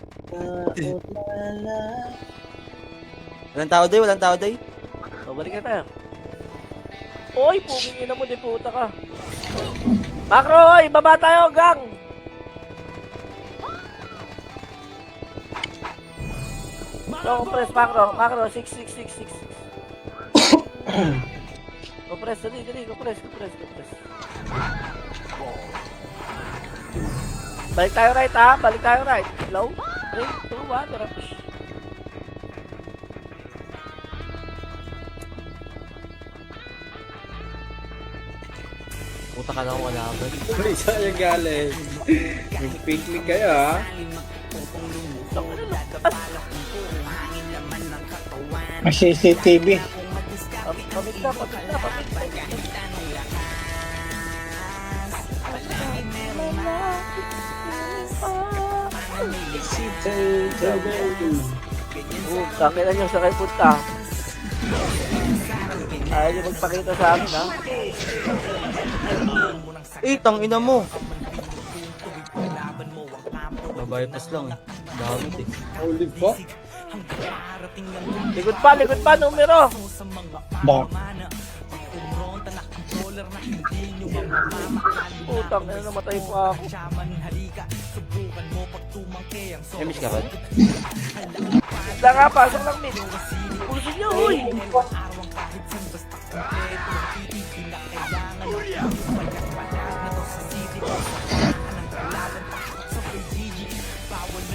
A: Walang tao day, walang tao day.
B: So, balik na tayo. Oy, pumingin na mo, di puta ka. Macro, oy, baba tayo, gang! So, compress, macro, 6. Compress, dali, compress. Balik tayo right, ha? Balik tayo right. Low, 3, 2, 1, tara push.
A: Puta ka lang, wala ba?
C: Isa yung galing. Mag-picnic kayo, ha? May CCTV.
B: Pamit na. Sakinan nyo sa kay punta. Ayaw nyo magpakita sa amin, ha?
A: Tangina mo! Nabaypas lang eh. Damot eh.
C: Olive po?
B: Likod pa, numero!
C: Bak.
B: Putang, namatay pa ako.
A: Emish ka ba?
B: Isla nga, pasok lang, mid. Pulsin nyo, uy!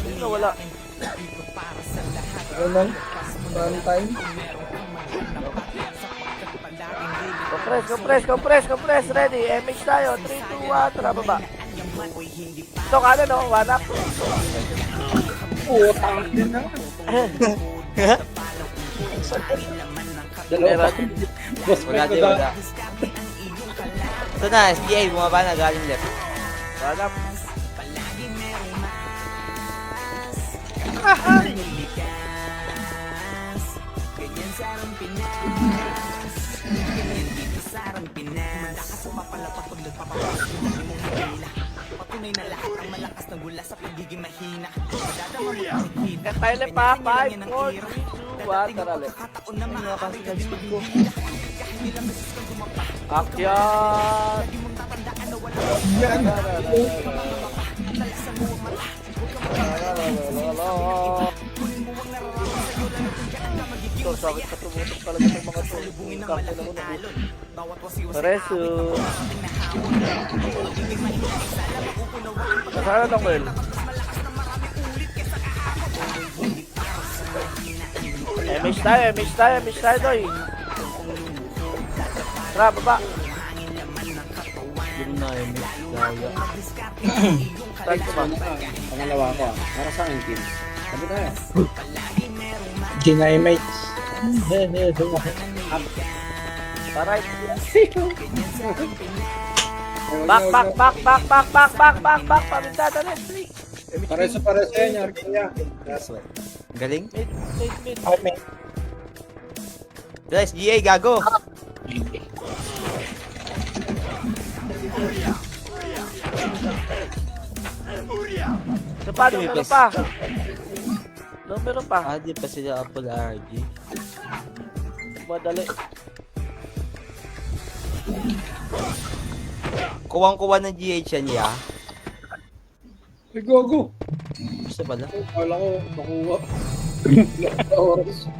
B: Hindi na wala.
C: Valentine?
B: Compress. Ready. MH tayo. 3, 2, 1. Tara, baba. Ito, kanan, no? One up.
C: Utang din na.
B: Meron.
C: Boss,
A: Wala din, wala. Ito na, SDA, bumaba na galing left.
B: One up. Kat tayo left, ha? 5, 4, 3, 2, 1. Tara, left. Akyat! Ito, sakit ka tumutok talaga ng mga to. Kakto na mo na dito. Pareso. Nasaan na, Mel? MH tayo, doy. Tara, baba.
A: Yun na, Emish. Daya.
B: Tag ko ba?
C: Pangalawa ko, ah. Para sa akin, Kim. Sabi tayo. Ginay mates.
B: Alright. Back. Paminta, dali.
C: Pareso yan, Arkia.
A: Galing.
B: Mid.
A: Ito na, SDA, gago.
B: Ito pa, numero pa.
A: Di pa sila Apple RG.
B: Madali.
A: Kuwang-kuwa ng GH yan, ya.
C: Ay, go.
A: Gusto pala.
C: Kala ko, makuha. Oras.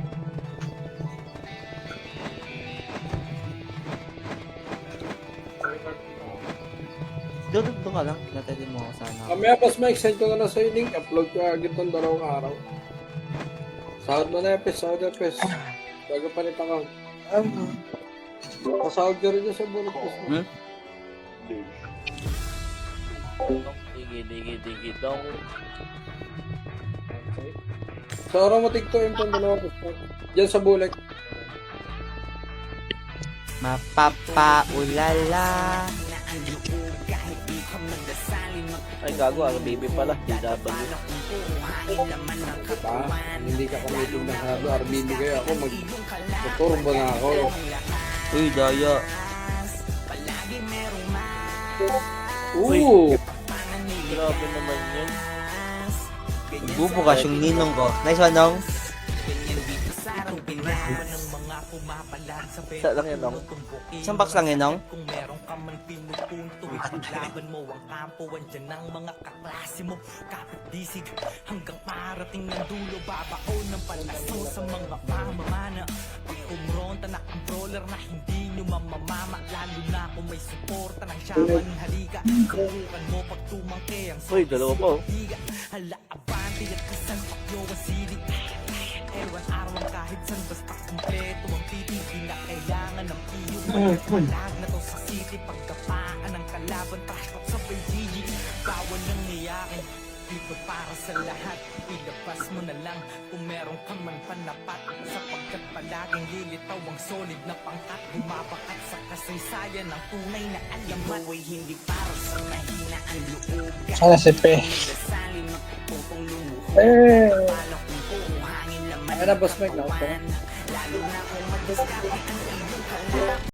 A: Doon ka lang. Natin mo ako sana.
C: Mamaya Boss Mike, send ko na lang sa'yo link. Upload ko agad itong 2 araw. Sahod mo na Epes, sahod Epes. Bago pa rin account. Pasahod ka rin dyan sa bullet Boss Mike.
B: Digi dong.
C: Sa araw mo tigtoin itong 2 Boss Mike. Dyan sa bullet.
A: Mapapaulala.
B: Ay, gago. RBB pala. DW.
C: Hindi ka kamitin ng hado. RBB kayo ako. Magtuturong ba na ako?
A: Uy, daya.
C: Ooh!
B: Grabe naman yun.
A: Bubukas yung ninong ko. Nice one, Nong.
B: Sa lang yan, Nong.
A: Isang box lang yun, Nong.
F: Kung meron ka man pinupunto, ipaglaban mo ang kampo, andyan ang mga kaklase mo, kapit disig, hanggang parating ng dulo, babao ng palaso sa mga pamamana. Pagkumronta na controller na hindi nyo mamamama, lalo na kung may suporta ng shaman, halika, subukan mo pag tumangke ang
B: Uy, dalawa pa, oh.
F: hala, abante at kasan pakyo ang silig. Ewan araw ang kahit san, basta kumpleto ang titig, di na kailangan ng iyong malag na to sa city, pagkapaan ng kalaban, trash talk sa PGG, bawal nang iyakin, dito para sa lahat, ilabas mo na lang kung meron ka man panapat, sapagkat palaging lilitaw ang solid na pangkat, bumabakat sa kasaysayan ng tunay na alamat, ay hindi para sa mahina ang loob,
C: Sana si Pe.
F: dasalin magpuputong lumuhod, paano kung hangin laman
C: Ano Boss Mike na?
F: lalo na kung madaskali ang iyong